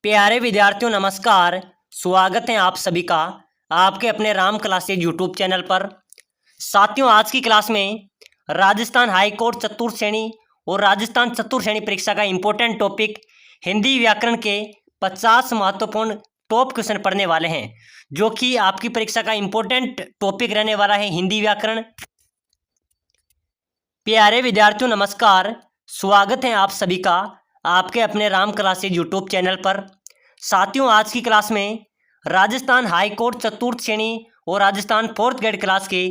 प्यारे विद्यार्थियों नमस्कार। स्वागत है आप सभी का आपके अपने राम क्लासेज यूट्यूब चैनल पर। साथियों, आज की क्लास में राजस्थान हाई कोर्ट चतुर्थ श्रेणी और राजस्थान चतुर्थ श्रेणी परीक्षा का इंपॉर्टेंट टॉपिक हिंदी व्याकरण के 50 महत्वपूर्ण टॉप क्वेश्चन पढ़ने वाले हैं, जो कि आपकी परीक्षा का इंपॉर्टेंट टॉपिक रहने वाला है हिंदी व्याकरण। प्यारे विद्यार्थियों नमस्कार। स्वागत है आप सभी का आपके अपने राम क्लासेज यूट्यूब चैनल पर। साथियों, आज की क्लास में राजस्थान हाई कोर्ट चतुर्थ श्रेणी और राजस्थान फोर्थ ग्रेड क्लास के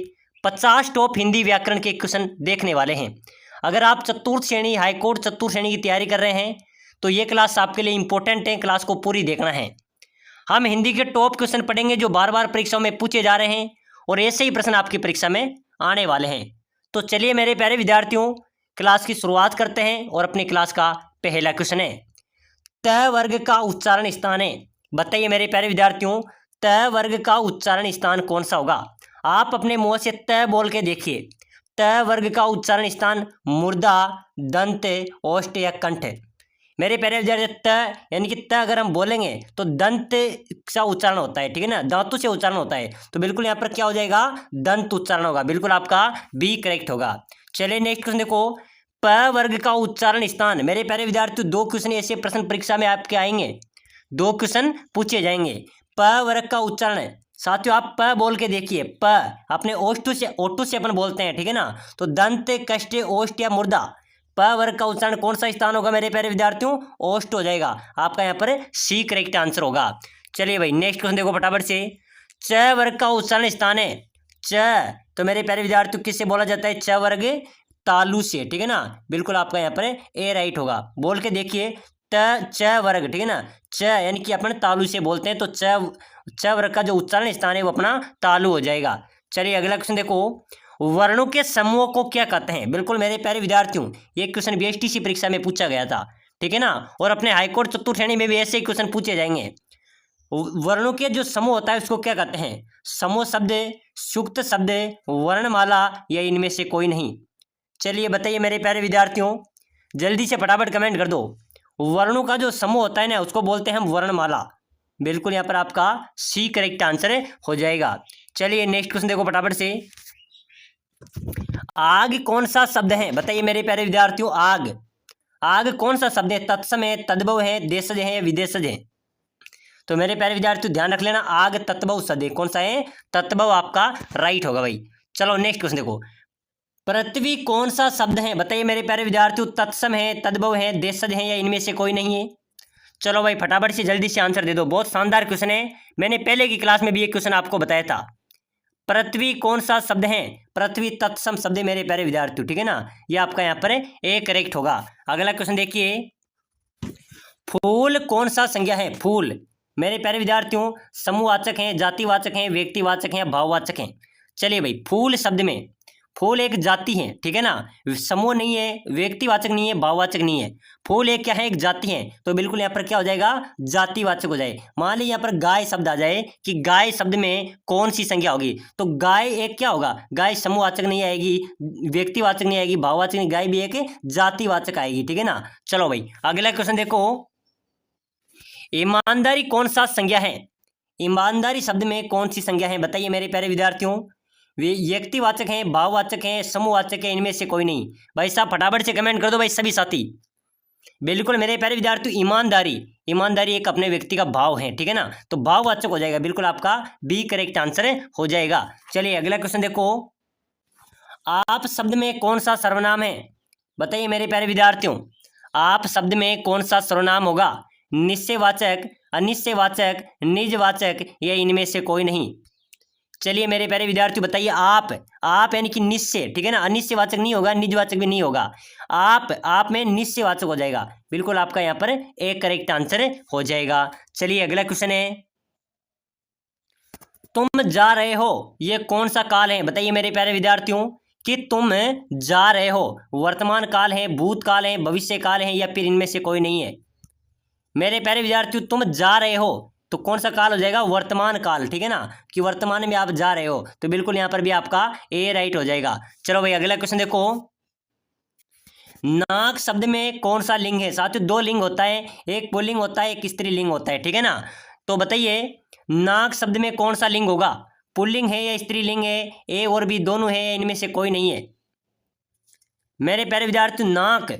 50 टॉप हिंदी व्याकरण के क्वेश्चन देखने वाले हैं। अगर आप चतुर्थ श्रेणी हाई कोर्ट चतुर्थ श्रेणी की तैयारी कर रहे हैं तो ये क्लास आपके लिए इंपॉर्टेंट है, क्लास को पूरी देखना है। हम हिंदी के टॉप क्वेश्चन पढ़ेंगे जो बार बार परीक्षाओं में पूछे जा रहे हैं और ऐसे ही प्रश्न आपकी परीक्षा में आने वाले हैं। तो चलिए मेरे प्यारे विद्यार्थियों, क्लास की शुरुआत करते हैं और अपनी क्लास का पहला क्वेश्चन है, त वर्ग का उच्चारण स्थान है। बताइए मेरे प्यारे विद्यार्थियों, त वर्ग का उच्चारण स्थान कौन सा होगा? आप अपने मुंह से त बोल के देखिए। त वर्ग का उच्चारण स्थान मूर्धा, दंत, ओष्ठ या कंठ। मेरे प्यारे विद्यार्थी, त यानी कि त अगर हम बोलेंगे तो दंत का उच्चारण होता है, ठीक है ना, दांतों से उच्चारण होता है। तो बिल्कुल यहाँ पर क्या हो जाएगा? दंत उच्चारण होगा। बिल्कुल आपका बी करेक्ट होगा। चलिए नेक्स्ट क्वेश्चन देखो, प वर्ग का उच्चारण स्थान। मेरे प्यारे विद्यार्थियों, दो क्वेश्चन ऐसे प्रश्न परीक्षा में आपके आएंगे, दो क्वेश्चन पूछे जाएंगे। प वर्ग का उच्चारण, साथियों आप प बोल के देखिए। प अपने ओष्ठ से अपन बोलते हैं, ठीक है ना। तो दंत, कष्ट, ओष्ठ या मूर्धा, प वर्ग का उच्चारण कौन सा स्थान होगा मेरे प्यारे विद्यार्थियों? ओष्ठ हो जाएगा। आपका यहाँ पर सी करेक्ट आंसर होगा। चलिए भाई नेक्स्ट क्वेश्चन देखो फटाफट से। च वर्ग का उच्चारण स्थान है। च तो मेरे प्यारे विद्यार्थियों किससे बोला जाता है? च वर्ग तालु से, ठीक है ना। बिल्कुल आपका यहाँ पर ए राइट होगा। बोल के देखिए, त च वर्ग, ठीक है ना। च यानी कि अपन तालु से बोलते हैं, तो च वर्ग का जो उच्चारण स्थान है वो अपना तालु हो जाएगा। चलिए अगला क्वेश्चन देखो, वर्णों के समूह को क्या कहते हैं? बिल्कुल मेरे प्यारे विद्यार्थियों, ये क्वेश्चन बीएसटीसी परीक्षा में पूछा गया था, ठीक है ना। और अपने हाईकोर्ट चतुर्थ श्रेणी में भी ऐसे ही क्वेश्चन पूछे जाएंगे। वर्णों के जो समूह होता है उसको क्या कहते हैं? समूह शब्द, सुक्त शब्द, वर्णमाला या इनमें से कोई नहीं? चलिए बताइए मेरे प्यारे विद्यार्थियों, जल्दी से फटाफट कमेंट कर दो। वर्णों का जो समूह होता है ना उसको बोलते हैं हम वर्णमाला। बिल्कुल यहाँ पर आपका सी करेक्ट आंसर हो जाएगा। चलिए नेक्स्ट क्वेश्चन देखो फटाफट से। आग कौन सा शब्द है? बताइए मेरे प्यारे विद्यार्थियों, आग आग कौन सा शब्द है? तत्सम है, तद्भव है, देशज है या विदेशज है? तो मेरे प्यारे विद्यार्थियों ध्यान रख लेना, आग तत्भव शब्द है। कौन सा है? तत्भव आपका राइट होगा भाई। चलो नेक्स्ट क्वेश्चन देखो, पृथ्वी कौन सा शब्द है? बताइए मेरे प्यारे विद्यार्थियों, तत्सम है, तद्भव है, देशज है या इनमें से कोई नहीं है? चलो भाई फटाफट से जल्दी से आंसर दे दो। बहुत शानदार क्वेश्चन है, मैंने पहले की क्लास में भी एक क्वेश्चन आपको बताया था। पृथ्वी कौन सा शब्द है? पृथ्वी तत्सम शब्द है मेरे प्यारे विद्यार्थियों, ठीक है ना। ये आपका यहाँ पर ए करेक्ट होगा। अगला क्वेश्चन देखिए, फूल कौन सा संज्ञा है? फूल मेरे प्यारे विद्यार्थियों समूहवाचक हैं, जातिवाचक हैं, व्यक्तिवाचक हैं, भाववाचक हैं? चलिए भाई, फूल शब्द में फूल एक जाति है, ठीक है ना, समूह नहीं है, व्यक्तिवाचक नहीं है, भाववाचक नहीं है। फूल एक क्या है? एक जाति है। तो बिल्कुल यहाँ पर क्या हो जाएगा? जातिवाचक हो जाए। मान लीजिए यहाँ पर गाय शब्द आ जाए कि गाय शब्द में कौन सी संज्ञा होगी? तो गाय एक क्या होगा? गाय समूहवाचक नहीं आएगी, व्यक्तिवाचक नहीं आएगी, भाववाचक नहीं, गाय भी एक जातिवाचक आएगी, ठीक है ना। चलो भाई अगला क्वेश्चन देखो, ईमानदारी कौन सा संज्ञा है? ईमानदारी शब्द में कौन सी संज्ञा है? बताइए मेरे प्यारे विद्यार्थियों, वे व्यक्तिवाचक हैं, भाववाचक हैं, समूहवाचक हैं, इनमें से कोई नहीं? भाई साहब फटाफट से कमेंट कर दो भाई सभी साथी। बिल्कुल मेरे प्यारे विद्यार्थियों, ईमानदारी एक अपने व्यक्ति का भाव है, ठीक है ना, तो भाववाचक हो जाएगा। बिल्कुल आपका बी करेक्ट आंसर हो जाएगा। चलिए अगला क्वेश्चन देखो, आप शब्द में कौन सा सर्वनाम है? बताइए मेरे प्यारे विद्यार्थियों, आप शब्द में कौन सा सर्वनाम होगा? निश्चयवाचक, अनिश्चयवाचक, निजवाचक या इनमें से कोई नहीं? चलिए मेरे प्यारे विद्यार्थियों बताइए, आप यानी कि निश्चय, ठीक है ना, अनिश्चयवाचक नहीं होगा, निजवाचक भी नहीं होगा। आप में निश्चयवाचक हो जाएगा। बिल्कुल आपका यहाँ पर एक करेक्ट आंसर हो जाएगा। चलिए अगला क्वेश्चन है, तुम जा रहे हो ये कौन सा काल है? बताइए मेरे प्यारे विद्यार्थियों कि तुम जा रहे हो वर्तमान काल है, भूतकाल है, भविष्य काल है या फिर इनमें से कोई नहीं है? मेरे प्यारे विद्यार्थियों तुम जा रहे हो तो कौन सा काल हो जाएगा? वर्तमान काल, ठीक है ना, कि वर्तमान में आप जा रहे हो। तो बिल्कुल यहाँ पर भी आपका ए राइट हो जाएगा। चलो भाई अगला क्वेश्चन देखो, नाक शब्द में कौन सा लिंग है? साथियों दो लिंग होता है, एक पुल्लिंग होता है, एक स्त्रीलिंग होता है, ठीक है ना। तो बताइए नाक शब्द में कौन सा लिंग होगा? पुल्लिंग है या स्त्रीलिंग है? ए और बी दोनों है या इनमें से कोई नहीं है? मेरे प्यारे विद्यार्थी नाक,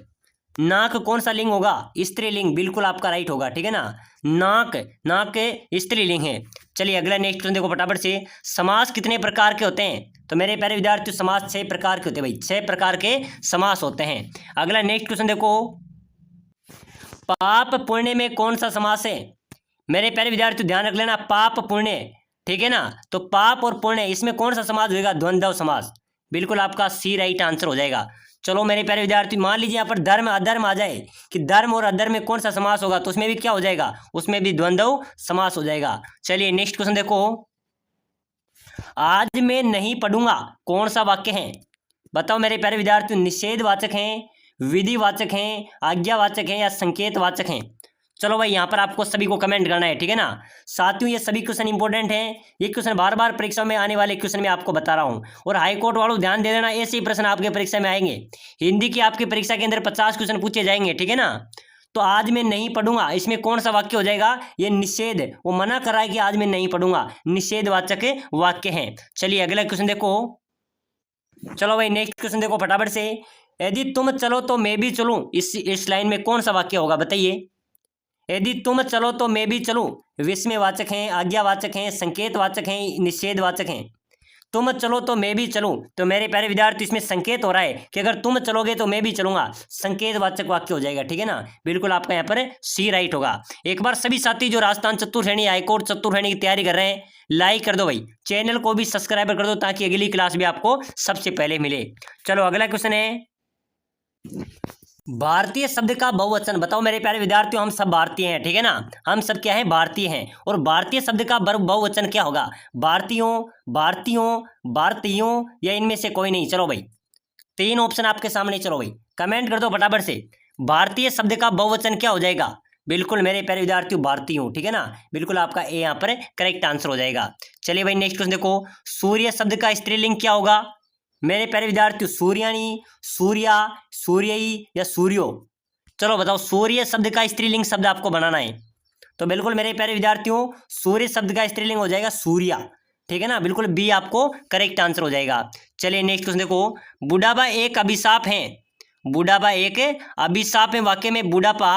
नाक कौन सा लिंग होगा? स्त्रीलिंग, बिल्कुल आपका राइट होगा, ठीक है ना। नाक, नाक स्त्रीलिंग है। चलिए अगला नेक्स्ट क्वेश्चन देखो फटाफट से। समास कितने प्रकार के होते हैं? तो मेरे प्यारे विद्यार्थी समास 6 प्रकार के होते हैं भाई, 6 प्रकार के समास होते हैं। अगला नेक्स्ट क्वेश्चन देखो, पाप पुण्य में कौन सा समास है? मेरे प्यारे विद्यार्थी ध्यान रख लेना, पाप पुण्य, ठीक है ना। तो पाप और पुण्य इसमें कौन सा समास होगा? द्वंद्व समास, बिल्कुल आपका सी राइट आंसर हो जाएगा। चलो मेरे प्यारे विद्यार्थी मान लीजिए यहाँ पर धर्म अधर्म आ जाए कि धर्म और अधर्म में कौन सा समास होगा, तो उसमें भी क्या हो जाएगा? उसमें भी द्वंद्व समास हो जाएगा। चलिए नेक्स्ट क्वेश्चन देखो, आज मैं नहीं पढ़ूंगा कौन सा वाक्य है? बताओ मेरे प्यारे विद्यार्थी, निषेधवाचक हैं, विधिवाचक हैं, आज्ञावाचक हैं या संकेतवाचक हैं? चलो भाई यहाँ पर आपको सभी को कमेंट करना है, ठीक है ना। साथियों ये सभी क्वेश्चन इंपॉर्टेंट हैं, ये क्वेश्चन बार बार परीक्षा में आने वाले क्वेश्चन में आपको बता रहा हूँ। और हाई कोर्ट वालों ध्यान दे देना, ऐसे ही प्रश्न आपके परीक्षा में आएंगे। हिंदी की आपकी परीक्षा के अंदर 50 क्वेश्चन पूछे जाएंगे, ठीक है ना। तो आज मैं नहीं पढ़ूंगा, इसमें कौन सा वाक्य हो जाएगा? ये निषेध, वो मना कर रहा है कि आज मैं नहीं पढ़ूंगा, निषेधवाचक वाक्य है। चलिए अगला क्वेश्चन देखो। चलो भाई नेक्स्ट क्वेश्चन देखो फटाफट से, यदि तुम चलो तो मैं भी चलूं, इस लाइन में कौन सा वाक्य होगा? बताइए। यदि तुम चलो तो मैं भी चलूं विस्मयवाचक हैं, आज्ञावाचक हैं, संकेतवाचक हैं, निषेधवाचक हैं। तुम चलो तो मैं भी चलूं, तो मेरे प्यारे विद्यार्थी इसमें संकेत हो रहा है कि अगर तुम चलोगे तो मैं भी चलूंगा, संकेतवाचक वाक्य हो जाएगा, ठीक है ना। बिल्कुल आपका यहाँ पर सी राइट होगा। एक बार सभी साथी जो राजस्थान चतुर्श्रेणी हाईकोर्ट चतुर्श्रेणी की तैयारी कर रहे हैं, लाइक कर दो भाई, चैनल को भी सब्सक्राइब कर दो ताकि अगली क्लास भी आपको सबसे पहले मिले। चलो अगला क्वेश्चन है, भारतीय शब्द का बहुवचन बताओ मेरे प्यारे विद्यार्थियों। हम सब भारतीय हैं, ठीक है ना, हम सब क्या है? भारतीय हैं। और भारतीय शब्द का बहुवचन क्या होगा? भारतीयों, भारतीयों, भारतीयों या इनमें से कोई नहीं? चलो भाई 3 ऑप्शन आपके सामने, चलो भाई कमेंट कर दो फटाफट से। भारतीय शब्द का बहुवचन क्या हो जाएगा? बिल्कुल मेरे प्यारे विद्यार्थियों भारतीयों, ठीक है ना। बिल्कुल आपका ए यहाँ पर करेक्ट आंसर हो जाएगा। चलिए भाई नेक्स्ट क्वेश्चन देखो, सूर्य शब्द का स्त्रीलिंग क्या होगा? मेरे प्यारे विद्यार्थियों सूर्याणी, सूर्या, सूर्यई या सूर्यो? चलो बताओ, सूर्य शब्द का स्त्रीलिंग शब्द आपको बनाना है, तो बिल्कुल मेरे प्यारे विद्यार्थियों सूर्य शब्द का स्त्रीलिंग हो जाएगा सूर्या, ठीक है ना। बिल्कुल बी आपको करेक्ट आंसर हो जाएगा। चलिए नेक्स्ट क्वेश्चन देखो, बुढ़ापा एक अभिशाप है, बुढ़ापा एक अभिशाप है वाक्य में, बुढ़ापा,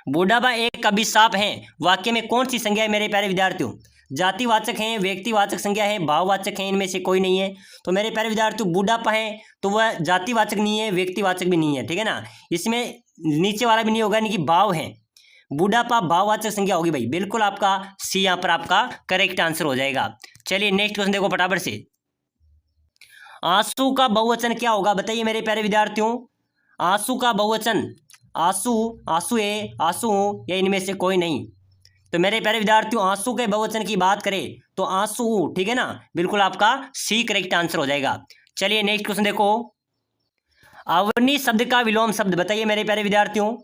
बुढ़ापा एक अभिशाप है वाक्य में कौन सी संज्ञा है मेरे प्यारे विद्यार्थियों? जातिवाचक हैं, व्यक्तिवाचक संज्ञा है, भाववाचक है, इनमें से कोई नहीं है। तो मेरे प्यारे विद्यार्थियों बुढ़ापा है तो वह जातिवाचक नहीं है, व्यक्तिवाचक भी नहीं है, ठीक है ना। इसमें नीचे वाला भी नहीं होगा, यानी कि भाव है, बुढ़ापा भाववाचक संज्ञा होगी भाई। बिल्कुल आपका सी यहाँ पर आपका करेक्ट आंसर हो जाएगा। चलिए नेक्स्ट क्वेश्चन देखो फटाफट से, आंसू का बहुवचन क्या होगा? बताइए मेरे प्यारे विद्यार्थियों, आंसू का बहुवचन, आंसू, आंसुए, आंसू या इनमें से कोई नहीं? तो मेरे प्यारे विद्यार्थियों आंसू के बहुवचन की बात करें तो आंसू, ठीक है ना। बिल्कुल आपका सी करेक्ट आंसर हो जाएगा। चलिए नेक्स्ट क्वेश्चन देखो, अवनी शब्द का विलोम शब्द बताइए मेरे प्यारे विद्यार्थियों।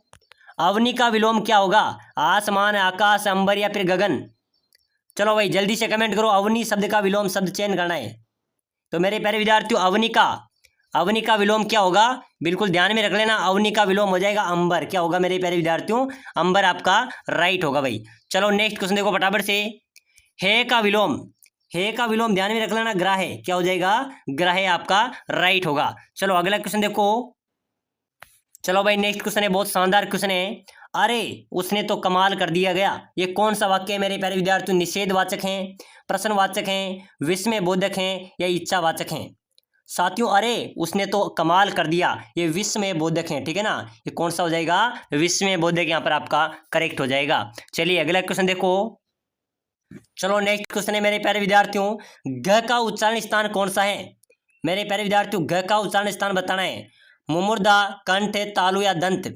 अवनी का विलोम क्या होगा? आसमान, आकाश, अंबर या फिर गगन? चलो भाई जल्दी से कमेंट करो, अवनी शब्द का विलोम शब्द चयन करना है। तो मेरे प्यारे विद्यार्थियों अवनी का, अवनी का विलोम क्या होगा? बिल्कुल ध्यान में रख लेना, अवनी का विलोम हो जाएगा अंबर। क्या होगा मेरे प्यारे विद्यार्थियों? अंबर आपका राइट होगा भाई। चलो नेक्स्ट क्वेश्चन देखो फटाफट से, हे का विलोम, हे का विलोम ध्यान में रख लेना ग्राह, क्या हो जाएगा? ग्राह आपका राइट होगा। चलो अगला क्वेश्चन देखो, चलो भाई नेक्स्ट क्वेश्चन है, बहुत शानदार क्वेश्चन है, अरे उसने तो कमाल कर दिया गया, ये कौन सा वाक्य है मेरे प्यारे विद्यार्थियों? निषेधवाचक हैं, प्रश्नवाचक हैं, विस्मय बोधक हैं या इच्छावाचक हैं? साथियों अरे उसने तो कमाल कर दिया, ये विस्मय बोधक हैं, ठीक है ना। ये कौन सा हो जाएगा? विस्मय बोधक यहाँ पर आपका करेक्ट हो जाएगा। चलिए अगला क्वेश्चन देखो, चलो नेक्स्ट क्वेश्चन है मेरे प्यारे विद्यार्थियों, घ का उच्चारण स्थान कौन सा है? मेरे प्यारे विद्यार्थियों घ का उच्चारण स्थान बताना है, मुमुर्दा, कंठ, तालु या दंत?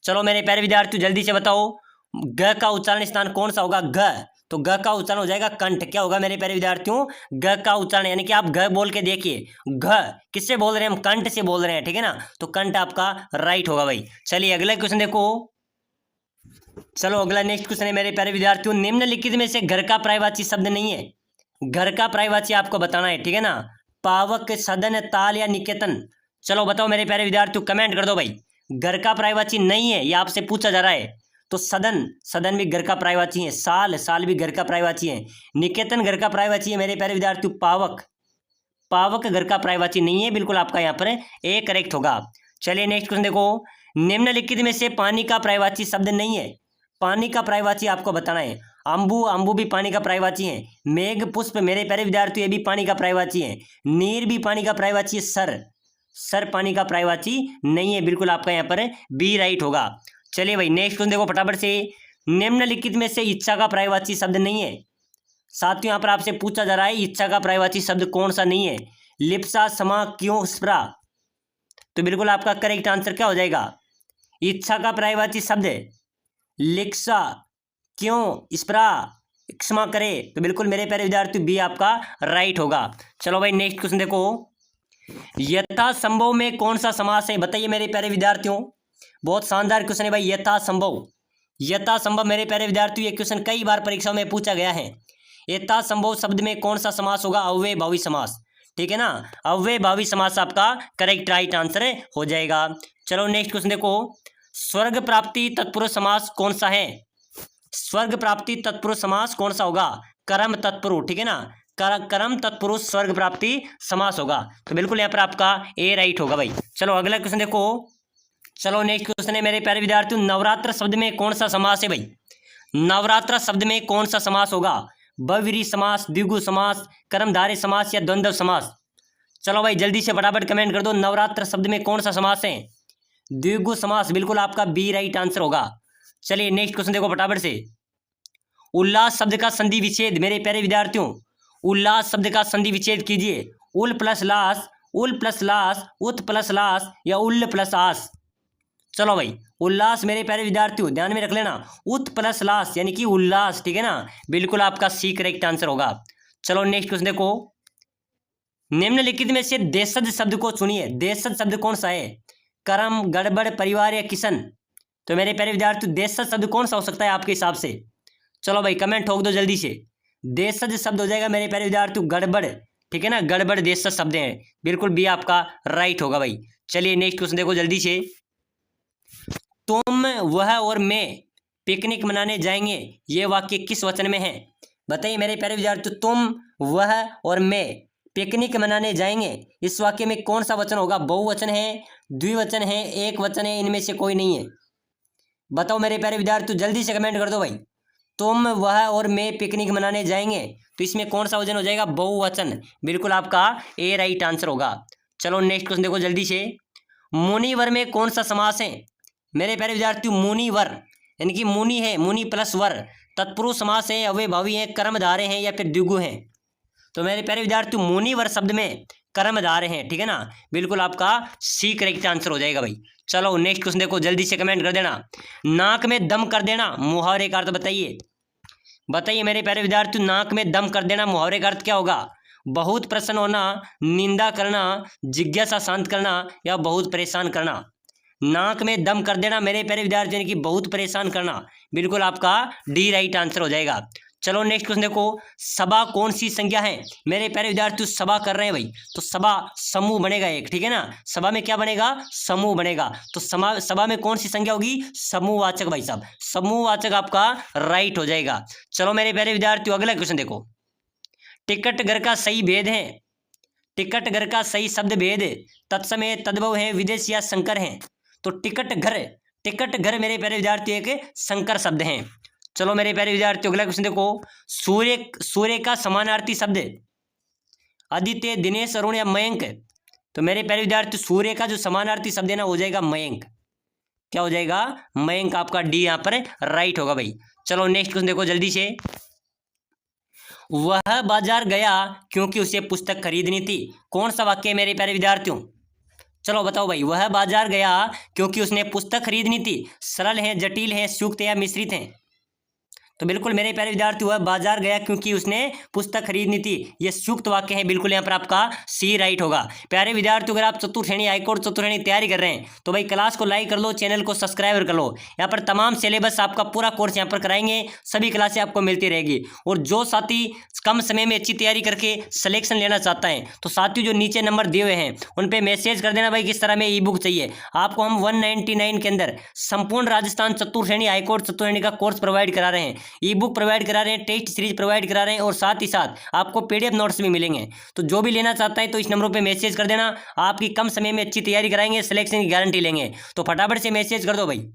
चलो मेरे प्यारे विद्यार्थियों जल्दी से बताओ, घ का उच्चारण स्थान कौन सा होगा? घ, तो घ का उच्चारण हो जाएगा कंठ। क्या होगा मेरे प्यारे विद्यार्थियों? घ का उच्चारण, यानी कि आप घ बोल के देखिए, घ किससे बोल रहे हैं हम? कंठ से बोल रहे हैं, ठीक है ना। तो कंठ आपका राइट होगा भाई। चलिए अगला क्वेश्चन देखो, चलो अगला नेक्स्ट क्वेश्चन है मेरे प्यारे विद्यार्थियों, निम्नलिखित में से घर का पर्यायवाची शब्द नहीं है, घर का पर्यायवाची आपको बताना है, ठीक है ना। पावक, सदन, ताल या निकेतन? चलो बताओ मेरे प्यारे विद्यार्थियों, कमेंट कर दो भाई। घर का पर्यायवाची नहीं है, ये आपसे पूछा जा रहा है। तो सदन, सदन भी घर का पर्यायवाची है। साल, साल भी घर का पर्यायवाची है। निकेतन घर का पर्यायवाची है मेरे प्यारे विद्यार्थियों। पावक, पावक घर का पर्यायवाची नहीं है। बिल्कुल आपका यहाँ पर ए करेक्ट होगा। चलिए नेक्स्ट क्वेश्चन देखो। निम्नलिखित में से पानी का पर्यायवाची शब्द नहीं है। पानी का पर्यायवाची आपको बताना है। अम्बु, अम्बु भी पानी का पर्यायवाची है। मेघ पुष्प मेरे प्यारे विद्यार्थियों ये भी पानी का पर्यायवाची है। नीर भी पानी का पर्यायवाची है। सर, सर पानी का पर्यायवाची नहीं है। बिल्कुल आपका यहाँ पर बी राइट होगा। चलिए भाई नेक्स्ट क्वेश्चन देखो फटाफट से। निम्नलिखित में से इच्छा का पर्यायवाची शब्द नहीं है। साथियों यहाँ पर आपसे पूछा जा रहा है इच्छा का पर्यायवाची शब्द कौन सा नहीं है। लिप्सा, समा, क्यों, स्प्रा। तो बिल्कुल आपका करेक्ट आंसर क्या हो जाएगा। इच्छा का पर्यायवाची शब्द लिप्सा, क्यों, स्प्रा, क्षमा करे। तो बिल्कुल मेरे प्यारे विद्यार्थी बी आपका राइट होगा। चलो भाई नेक्स्ट क्वेश्चन देखो। यथासंभव में कौन सा समास है, बताइए मेरे प्यारे विद्यार्थियों। बहुत शानदार क्वेश्चन है भाई। यथासंभव, यथासंभव मेरे प्यारे विद्यार्थियों ये क्वेश्चन कई बार परीक्षाओं में पूछा गया है। यथासंभव शब्द में कौन सा समास होगा। अव्ययभावी समास, ठीक है ना। अव्ययभावी समास आपका करेक्ट राइट आंसर हो जाएगा। चलो नेक्स्ट क्वेश्चन देखो। स्वर्ग प्राप्ति तत्पुरुष समास कौन सा है। स्वर्ग प्राप्ति तत्पुरुष समास कौन सा होगा। कर्म तत्पुरुष, ठीक है ना। कर्म तत्पुरुष स्वर्ग प्राप्ति समास होगा। तो बिल्कुल यहाँ पर आपका ए राइट होगा भाई। चलो अगला क्वेश्चन देखो। चलो नेक्स्ट क्वेश्चन है मेरे प्यारे विद्यार्थियों। नवरात्र शब्द में कौन सा समास है भाई। नवरात्र शब्द में कौन सा समास होगा। बहुव्रीहि समास, द्विगु समास, कर्मधारय समास या द्वंद्व समास। चलो भाई जल्दी से फटाफट कमेंट कर दो। नवरात्र शब्द में कौन सा समास है। द्विगु समास, बिल्कुल आपका बी राइट आंसर होगा। चलिए नेक्स्ट क्वेश्चन देखो फटाफट से। उल्लास शब्द का संधि विच्छेद मेरे प्यारे विद्यार्थियों। उल्लास शब्द का संधि विच्छेद कीजिए। उल प्लस लास, उल प्लस लास, उत प्लस लास या उल्ल प्लस आस। चलो भाई उल्लास मेरे प्यारे विद्यार्थियों ध्यान में रख लेना। उत प्लस लास यानी कि उल्लास, ठीक है ना। बिल्कुल आपका सी करेक्ट आंसर होगा। चलो नेक्स्ट क्वेश्चन देखो। निम्नलिखित में से देशज शब्द को चुनिए। देशज शब्द कौन सा है। कर्म, गड़बड़, परिवार या किशन। तो मेरे प्यारे विद्यार्थियों देशज शब्द कौन सा हो सकता है आपके हिसाब से। चलो भाई कमेंट ठोक दो जल्दी से। देशज शब्द हो जाएगा मेरे प्यारे विद्यार्थियों गड़बड़, ठीक है ना। गड़बड़ देशज शब्द हैं। बिल्कुल भी आपका राइट होगा भाई। चलिए नेक्स्ट क्वेश्चन देखो जल्दी से। तुम, वह और मैं पिकनिक मनाने जाएंगे, ये वाक्य किस वचन में है। बताइए मेरे प्यारे विद्यार्थियों। तुम, वह और मैं पिकनिक मनाने जाएंगे, इस वाक्य में कौन सा वचन होगा। बहुवचन है, द्विवचन है, एक वचन है, इनमें से कोई नहीं है। बताओ मेरे प्यारे विद्यार्थियों जल्दी से कमेंट कर दो भाई। तुम, वह और मैं पिकनिक मनाने जाएंगे, तो इसमें कौन सा वचन हो जाएगा। बहुवचन, बिल्कुल आपका ए राइट आंसर होगा। चलो नेक्स्ट क्वेश्चन देखो जल्दी से। मुनिवर में कौन सा समास है मेरे प्यारे विद्यार्थियों। मुनिवर यानी कि मुनि है, मुनि प्लस वर, तत्पुरुष समास है, अव्ययभावी है, कर्मधारय हैं या फिर द्विगु हैं। तो मेरे प्यारे विद्यार्थियों मुनिवर शब्द में कर्मधारय हैं, ठीक है ना। बिल्कुल आपका सी करेक्ट आंसर हो जाएगा भाई। चलो नेक्स्ट क्वेश्चन देखो जल्दी से कमेंट कर देना। नाक में दम कर देना मुहावरे का अर्थ बताइए। बताइए मेरे प्यारे विद्यार्थियों नाक में दम कर देना मुहावरे का अर्थ क्या होगा। बहुत प्रसन्न होना, निंदा करना, जिज्ञासा शांत करना या बहुत परेशान करना। नाक में दम कर देना मेरे प्यारे विद्यार्थियों यानी कि बहुत परेशान करना। बिल्कुल आपका डी राइट आंसर हो जाएगा। चलो नेक्स्ट क्वेश्चन देखो। सभा कौन सी संज्ञा है मेरे प्यारे विद्यार्थियों। सभा कर रहे हैं भाई तो सभा समूह बनेगा एक, ठीक है ना। सभा में क्या बनेगा, समूह बनेगा। तो सभा में कौन सी संज्ञा होगी, समूहवाचक भाई साहब। समूहवाचक आपका राइट हो जाएगा। चलो मेरे प्यारे विद्यार्थियों अगला क्वेश्चन देखो। टिकट घर का सही भेद है। टिकट घर का सही शब्द भेद तत्समय, तद्भव है, विदेश या संकर है। तो टिकट घर मेरे प्यारे विद्यार्थियों एक संकर शब्द हैं। चलो मेरे प्यारे विद्यार्थियों अगला क्वेश्चन देखो। सूर्य का समानार्थी शब्द आदित्य, दिनेश, अरुण या मयंक। तो मेरे प्यारे विद्यार्थी सूर्य का जो समानार्थी शब्द है ना हो जाएगा मयंक। क्या हो जाएगा, मयंक। आपका डी यहाँ पर राइट होगा भाई। चलो नेक्स्ट क्वेश्चन देखो जल्दी से। वह बाजार गया क्योंकि उसे पुस्तक खरीदनी थी, कौन सा वाक्य है मेरे प्यारे विद्यार्थियों। चलो बताओ भाई। वह बाजार गया क्योंकि उसने पुस्तक खरीदनी थी। सरल है, जटिल है, सूक्त या मिश्रित है। तो बिल्कुल मेरे प्यारे विद्यार्थी, वह बाजार गया क्योंकि उसने पुस्तक खरीदनी थी। ये संयुक्त वाक्य है, बिल्कुल यहाँ पर आपका सी राइट होगा। प्यारे विद्यार्थी, अगर आप चतुर्थ श्रेणी हाईकोर्ट चतुर्थ श्रेणी तैयारी कर रहे हैं तो भाई क्लास को लाइक कर लो, चैनल को सब्सक्राइब कर लो। यहाँ पर तमाम सिलेबस आपका पूरा कोर्स यहाँ पर कराएंगे, सभी क्लासें आपको मिलती रहेगी। और जो साथी कम समय में अच्छी तैयारी करके सिलेक्शन लेना चाहता है तो साथियों जो नीचे नंबर दिए हुए हैं उन पे मैसेज कर देना भाई किस तरह में ई बुक चाहिए। आपको हम 199 के अंदर संपूर्ण राजस्थान चतुर्थ श्रेणी हाईकोर्ट चतुर्थ श्रेणी का कोर्स प्रोवाइड करा रहे हैं, ई बुक प्रोवाइड करा रहे हैं, टेस्ट सीरीज प्रोवाइड करा रहे हैं और साथ ही साथ आपको पीडीएफ नोट्स भी मिलेंगे। तो जो भी लेना चाहता है तो इस नंबरों पे मैसेज कर देना, आपकी कम समय में अच्छी तैयारी कराएंगे, सिलेक्शन की गारंटी लेंगे। तो फटाफट से मैसेज कर दो भाई।